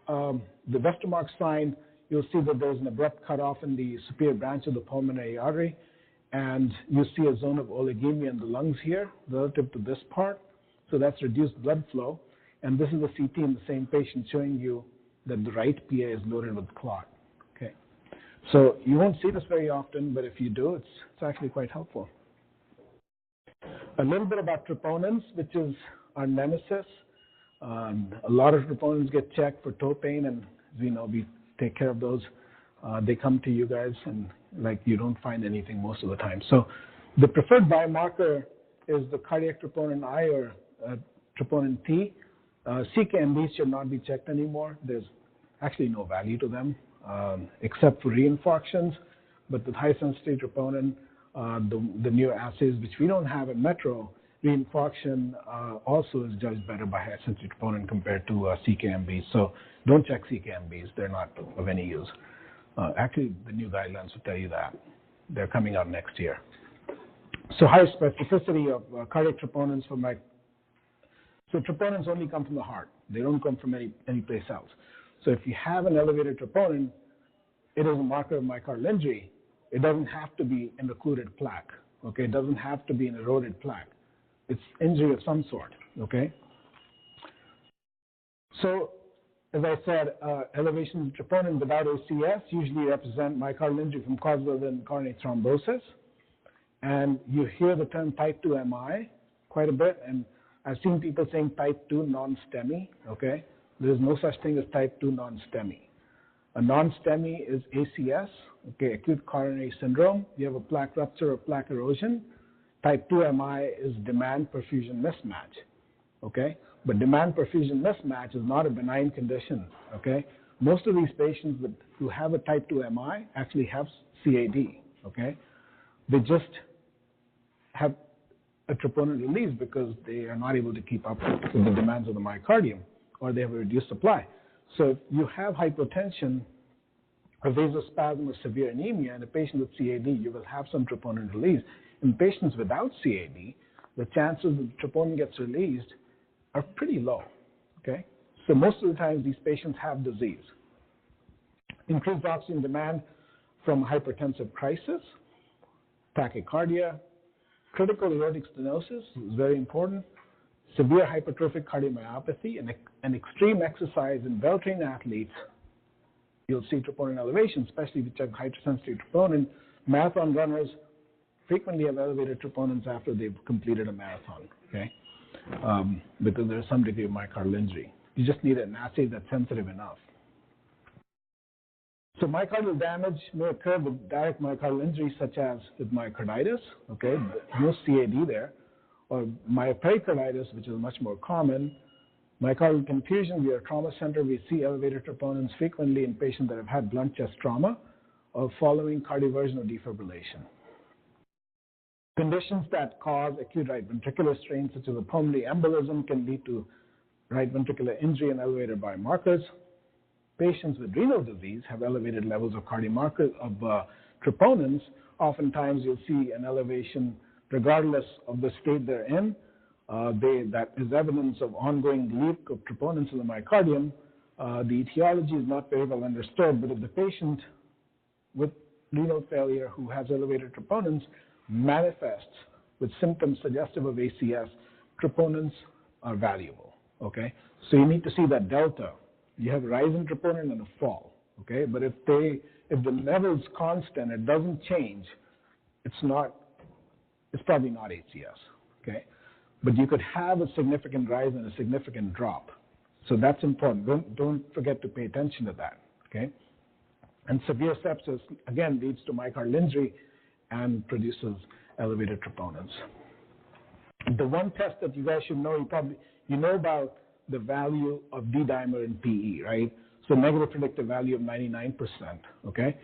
the Westermarck sign. You'll see that there's an abrupt cutoff in the superior branch of the pulmonary artery, and you see a zone of oligemia in the lungs here relative to this part. So that's reduced blood flow, and this is a CT in the same patient showing you that the right PA is loaded with clot. Okay, so you won't see this very often, but if you do, it's actually quite helpful. A little bit about troponins, which is our nemesis. A lot of troponins get checked for toe pain, and as we know, we take care of those. They come to you guys, and you don't find anything most of the time. So the preferred biomarker is the cardiac troponin I or troponin T. CK and these should not be checked anymore. There's actually no value to them. except for reinfarctions. But with high-sensitivity troponin, the new assays, which we don't have at Metro, reinfarction also is judged better by high-sensitivity troponin compared to CKMBs. So don't check CKMBs. They're not of any use. Actually, the new guidelines will tell you that. They're coming out next year. So high specificity of cardiac troponins so troponins only come from the heart. They don't come from any place else. So if you have an elevated troponin, it is a marker of myocardial injury. It doesn't have to be an occluded plaque. Okay, it doesn't have to be an eroded plaque. It's injury of some sort. Okay. So as I said, elevations of troponin without OCS usually represent myocardial injury from causal and coronary thrombosis. And you hear the term type 2 MI quite a bit, and I've seen people saying type 2 non-STEMI, okay? There's no such thing as type 2 non-STEMI. A non-STEMI is ACS, okay, acute coronary syndrome. You have a plaque rupture or plaque erosion. Type 2 MI is demand perfusion mismatch, okay? But demand perfusion mismatch is not a benign condition, okay? Most of these patients who have a type 2 MI actually have CAD, okay? They just have a troponin release because they are not able to keep up with the demands of the myocardium, or they have a reduced supply. So if you have hypotension, or vasospasm, or severe anemia in a patient with CAD, you will have some troponin release. In patients without CAD, the chances that troponin gets released are pretty low. Okay, so most of the time these patients have disease. Increased oxygen demand from hypertensive crisis, tachycardia, critical aortic stenosis is very important, severe hypertrophic cardiomyopathy, and extreme exercise in well-trained athletes. You'll see troponin elevation, especially if you check high-sensitivity troponin. Marathon runners frequently have elevated troponins after they've completed a marathon, okay? Because there's some degree of myocardial injury. You just need an assay that's sensitive enough. So myocardial damage may occur with direct myocardial injury, such as with myocarditis, okay, no CAD there, or myopericarditis, which is much more common. Myocardial confusion, we are a trauma center. We see elevated troponins frequently in patients that have had blunt chest trauma or following cardioversion or defibrillation. Conditions that cause acute right ventricular strain, such as a pulmonary embolism, can lead to right ventricular injury and elevated biomarkers. Patients with renal disease have elevated levels of cardiomarkers of troponins. Oftentimes, you'll see an elevation regardless of the state they're in. That is evidence of ongoing leak of troponins in the myocardium. The etiology is not very well understood, but if the patient with renal failure who has elevated troponins manifests with symptoms suggestive of ACS, troponins are valuable. Okay, so you need to see that delta. You have a rise in troponin and a fall, okay? But if the level's constant, it doesn't change, it's probably not ACS, okay? But you could have a significant rise and a significant drop. So that's important. Don't forget to pay attention to that, okay? And severe sepsis, again, leads to myocardial injury and produces elevated troponins. The one test that you guys should know, you know about the value of D-dimer in PE, right? So negative predictive value of 99%, okay?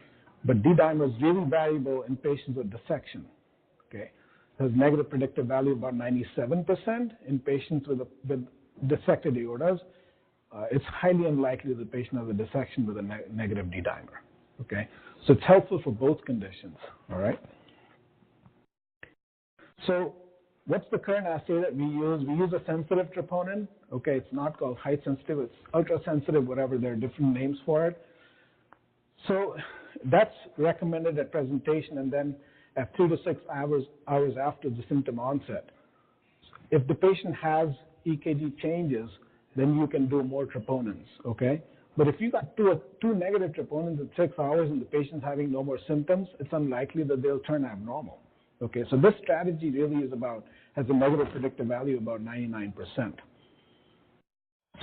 But D-dimer is really valuable in patients with dissection, okay? There's negative predictive value about 97% in patients with dissected aortas. It's highly unlikely the patient has a dissection with a negative D-dimer, okay? So it's helpful for both conditions, all right? So what's the current assay that we use? We use a sensitive troponin. Okay, it's not called high sensitive, it's ultra sensitive, whatever, there are different names for it. So that's recommended at presentation and then at 3 to 6 hours after the symptom onset. If the patient has EKG changes, then you can do more troponins, okay? But if you got two negative troponins at 6 hours and the patient's having no more symptoms, it's unlikely that they'll turn abnormal. Okay, so this strategy really has a negative predictive value of about 99%.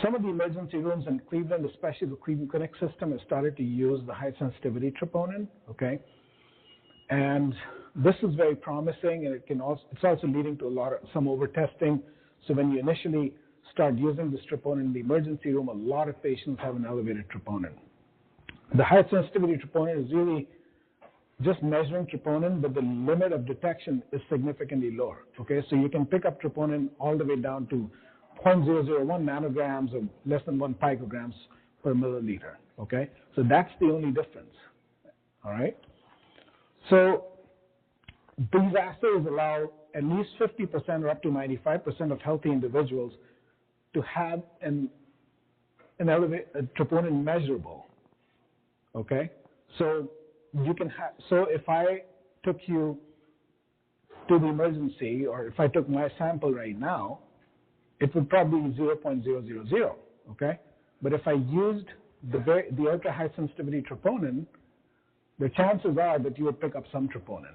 Some of the emergency rooms in Cleveland, especially the Cleveland Clinic system, have started to use the high sensitivity troponin, okay? And this is very promising, and it's also leading to some over-testing. So when you initially start using this troponin in the emergency room, a lot of patients have an elevated troponin. The high sensitivity troponin is really just measuring troponin, but the limit of detection is significantly lower. Okay, so you can pick up troponin all the way down to 0.001 nanograms or less than 1 picograms per milliliter. Okay, so that's the only difference. All right. So these assays allow at least 50% or up to 95% of healthy individuals to have an elevated troponin measurable. Okay, so you can have. So if I took you to the emergency, or if I took my sample right now, it would probably be 0.000. Okay, but if I used the ultra high sensitivity troponin, the chances are that you would pick up some troponin,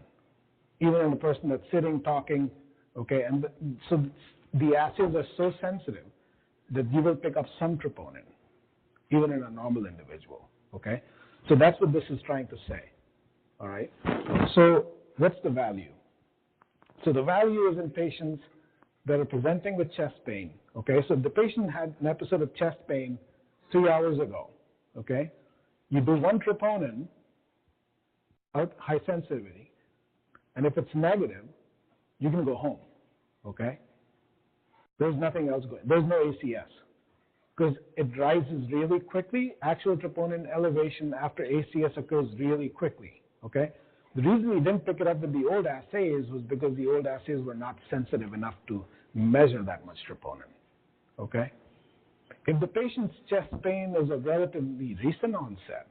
even in a person that's sitting, talking. Okay, and so the assays are so sensitive that you will pick up some troponin, even in a normal individual. Okay, so that's what this is trying to say. All right. So what's the value? So the value is in patients that are presenting with chest pain. Okay, so if the patient had an episode of chest pain 3 hours ago, okay, you do one troponin out high sensitivity, and if it's negative, you can go home. Okay, there's nothing else going. There's no ACS because it rises really quickly. Actual troponin elevation after ACS occurs really quickly. Okay, the reason we didn't pick it up with the old assays was because the old assays were not sensitive enough to measure that much troponin. Okay, if the patient's chest pain is of relatively recent onset,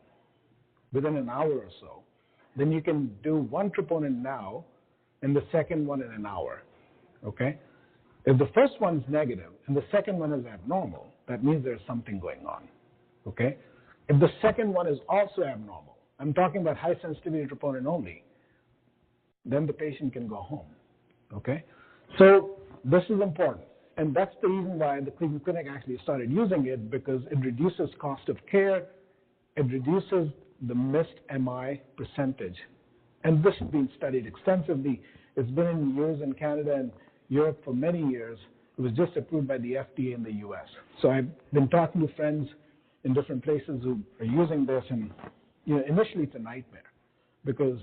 within an hour or so, then you can do one troponin now and the second one in an hour. Okay, if the first one's negative and the second one is abnormal, that means there's something going on. Okay, if the second one is also abnormal, I'm talking about high sensitivity troponin only, then the patient can go home. Okay, so this is important, and that's the reason why the Cleveland Clinic actually started using it, because it reduces cost of care, it reduces the missed MI percentage, and this has been studied extensively. It's been in use in Canada and Europe for many years. It was just approved by the FDA in the US. So I've been talking to friends in different places who are using this, and initially it's a nightmare because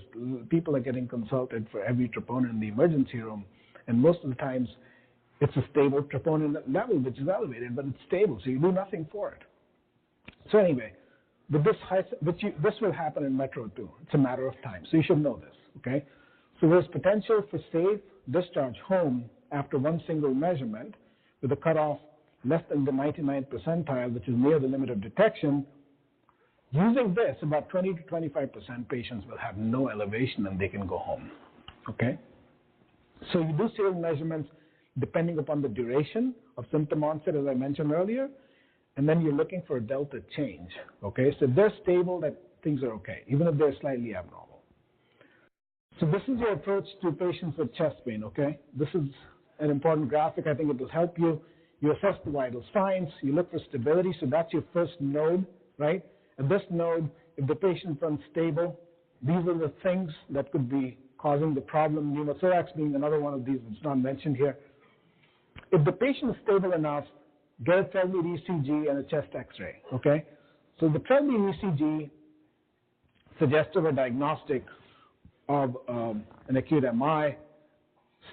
people are getting consulted for every troponin in the emergency room, and most of the times it's a stable troponin level which is elevated, but it's stable, so you do nothing for it. So anyway, with this this will happen in Metro too. It's a matter of time, so you should know this. Okay, so there's potential for safe discharge home after one single measurement with a cutoff less than the 99th percentile, which is near the limit of detection. Using this, about 20 to 25% patients will have no elevation and they can go home. Okay, so you do serial measurements depending upon the duration of symptom onset, as I mentioned earlier, and then you're looking for a delta change. Okay, so if they're stable, that things are okay, even if they're slightly abnormal. So this is your approach to patients with chest pain. Okay, this is an important graphic. I think it will help you. You assess the vital signs. You look for stability. So that's your first node, right? At this node, if the patient's unstable, these are the things that could be causing the problem. Pneumothorax being another one of these. It's not mentioned here. If the patient is stable enough, get a 12-lead ECG and a chest X-ray. Okay, so the 12-lead ECG suggestive or diagnostic of an acute MI,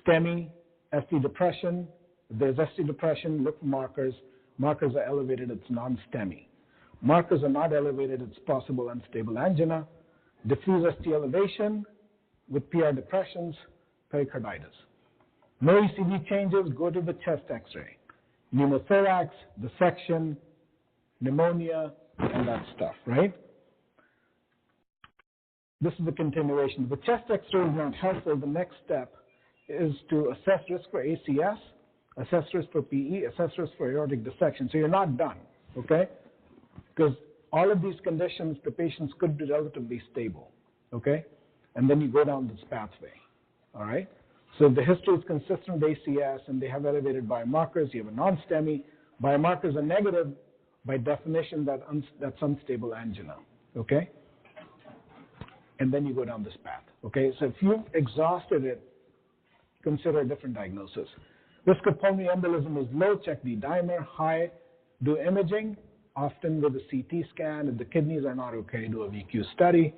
STEMI, ST depression. If there's ST depression, look for markers. Markers are elevated, it's non-STEMI. Markers are not elevated, it's possible unstable angina. Diffuse ST elevation with PR depressions, pericarditis. No ECG changes, go to the chest X-ray. Pneumothorax, dissection, pneumonia, and that stuff, right? This is the continuation. The chest X-ray is not helpful. The next step is to assess risk for ACS, assess risk for PE, assess risk for aortic dissection. So you're not done, okay? Because all of these conditions, the patients could be relatively stable, okay? And then you go down this pathway, all right? So if the history is consistent with ACS and they have elevated biomarkers, you have a non-STEMI. Biomarkers are negative, by definition, that's unstable angina, okay? And then you go down this path, okay? So if you've exhausted it, consider a different diagnosis. Risk of pulmonary embolism is low, check the dimer. High, do imaging. often with a CT scan. If the kidneys are not okay, do a VQ study.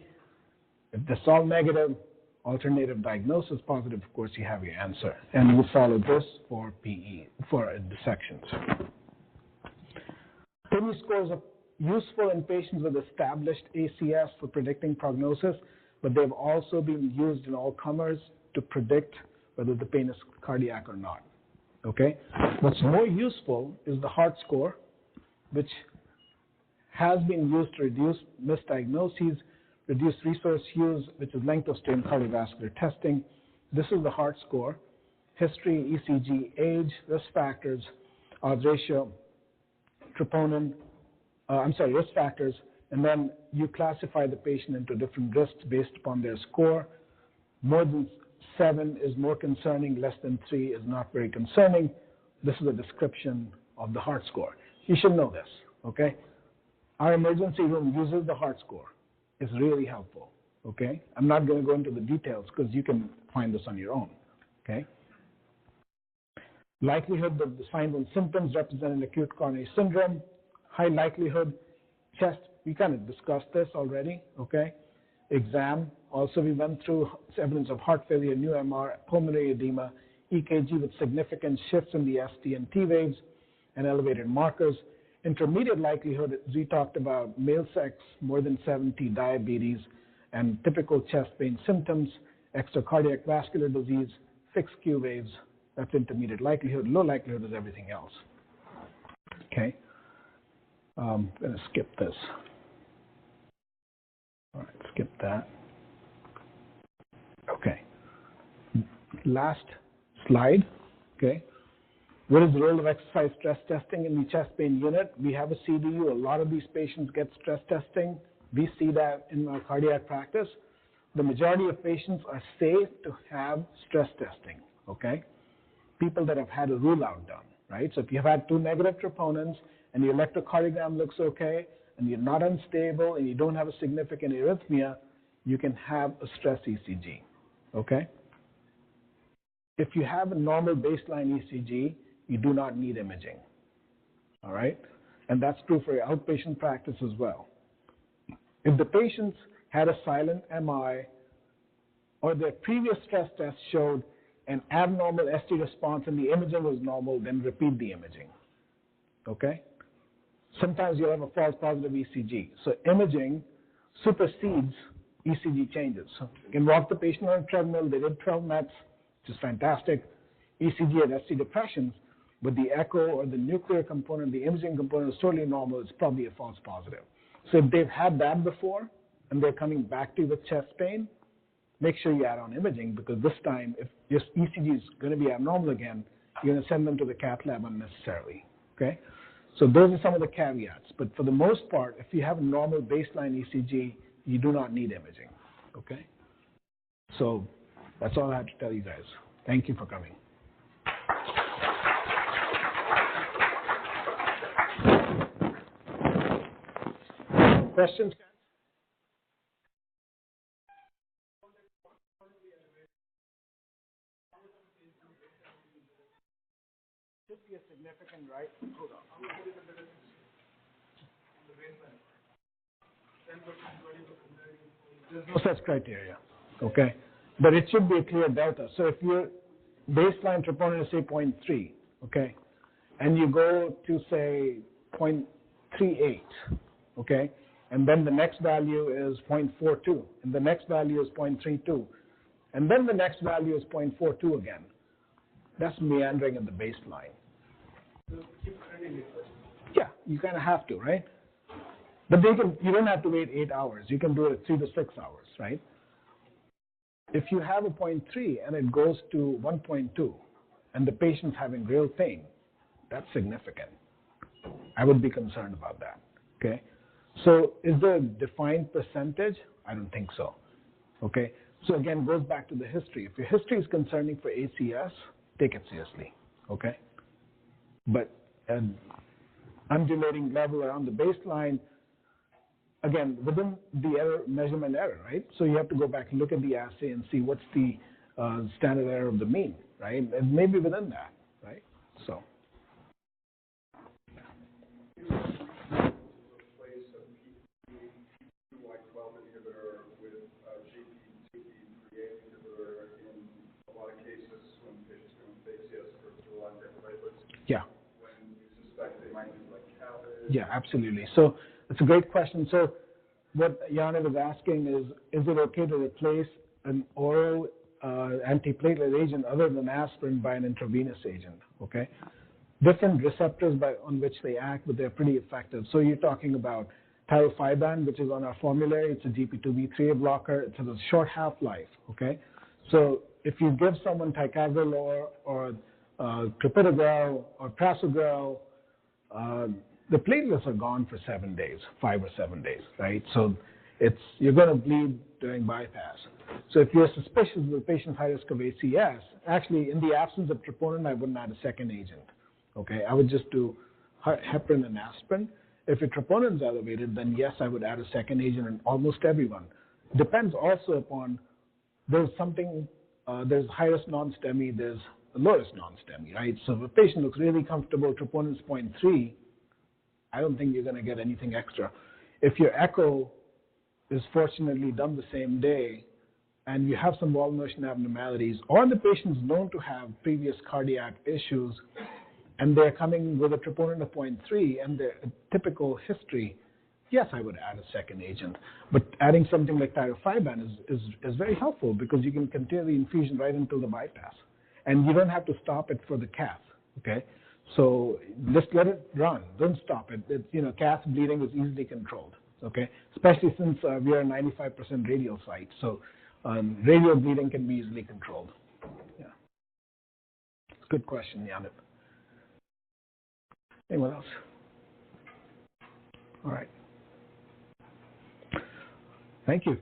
If that's all negative, alternative diagnosis positive, of course, you have your answer. And you follow this for PE, for dissections. Kidney scores are useful in patients with established ACS for predicting prognosis, but they've also been used in all comers to predict whether the pain is cardiac or not. Okay? What's more useful is the heart score, which has been used to reduce misdiagnoses, reduce resource use, which is length of stay in cardiovascular testing. This is the heart score, history, ECG, age, risk factors, odds ratio, troponin, risk factors, and then you classify the patient into different risks based upon their score. More than 7 is more concerning, less than 3 is not very concerning. This is a description of the heart score. You should know this, okay? Our emergency room uses the heart score. It's really helpful, okay? I'm not going to go into the details because you can find this on your own, okay? Likelihood of the signs and symptoms representing acute coronary syndrome, high likelihood, chest, we kind of discussed this already, okay? Exam, also we went through evidence of heart failure, new MR, pulmonary edema, EKG with significant shifts in the ST and T waves, and elevated markers. Intermediate likelihood, as we talked about, male sex, more than 70, diabetes, and typical chest pain symptoms, extracardiac vascular disease, fixed Q waves, that's intermediate likelihood. Low likelihood is everything else, okay? I'm going to skip this. All right, skip that. Okay. Last slide, okay. What is the role of exercise stress testing in the chest pain unit? We have a CDU. A lot of these patients get stress testing. We see that in our cardiac practice. The majority of patients are safe to have stress testing, okay? People that have had a rule out done, right? So if you have had 2 negative troponins and the electrocardiogram looks okay and you're not unstable and you don't have a significant arrhythmia, you can have a stress ECG, okay? If you have a normal baseline ECG, you do not need imaging, all right? And that's true for your outpatient practice as well. If the patients had a silent MI or their previous stress test showed an abnormal ST response and the imaging was normal, then repeat the imaging, okay? Sometimes you'll have a false positive ECG. So imaging supersedes ECG changes. So you can walk the patient on a treadmill, they did 12 METs, which is fantastic. ECG had ST depressions, but the echo or the nuclear component, the imaging component is totally normal. It's probably a false positive. So if they've had that before and they're coming back to you with chest pain, make sure you add on imaging, because this time, if your ECG is going to be abnormal again, you're going to send them to the cath lab unnecessarily, okay? So those are some of the caveats. But for the most part, if you have a normal baseline ECG, you do not need imaging, okay? So that's all I have to tell you guys. Thank you for coming. Questions? Should be a significant, right? Hold on. There's no such criteria, okay? But it should be a clear delta. So if your baseline troponin is, say, 0.3, okay, and you go to, say, 0.38, okay, and then the next value is 0.42, and the next value is 0.32, and then the next value is 0.42 again. That's meandering at the baseline. Yeah, you kind of have to, right? But you don't have to wait 8 hours. You can do it 3 to 6 hours, right? If you have a 0.3 and it goes to 1.2 and the patient's having real pain, that's significant. I would be concerned about that, okay? So is there a defined percentage? I don't think so, okay? So again, goes back to the history. If your history is concerning for ACS, take it seriously, okay? But an undulating level around the baseline, again, within the error, measurement error, right? So you have to go back and look at the assay and see what's the standard error of the mean, right? And maybe within that, right? So. Yeah. when you suspect they might need like catheter? Yeah, absolutely. So it's a great question. So what Yana was asking is it okay to replace an oral antiplatelet agent other than aspirin by an intravenous agent? Okay. Different receptors on which they act, but they're pretty effective. So you're talking about tirofiban, which is on our formulary. It's a GP2B3 blocker. It has a short half-life. Okay. So if you give someone ticagrelor or clopidogrel or prasugrel, the platelets are gone for 7 days, 5 or 7 days, right? So you're going to bleed during bypass. So if you're suspicious of the patient's high risk of ACS, actually in the absence of troponin, I wouldn't add a second agent. Okay, I would just do heparin and aspirin. If your troponin is elevated, then yes, I would add a second agent in almost everyone. Depends also upon there's high-risk non-STEMI, there's low-risk non-STEMI, right? So if a patient looks really comfortable, troponin is 0.3, I don't think you're going to get anything extra. If your echo is fortunately done the same day and you have some wall motion abnormalities, or the patient's known to have previous cardiac issues and they're coming with a troponin of 0.3 and their typical history, yes, I would add a second agent. But adding something like tirofiban is very helpful because you can continue the infusion right until the bypass. And you don't have to stop it for the cath, okay? So just let it run. Don't stop it. Cath bleeding is easily controlled, okay? Especially since we are a 95% radial site. So radial bleeding can be easily controlled. Yeah. It's a good question, Yanit. Anyone else? All right. Thank you.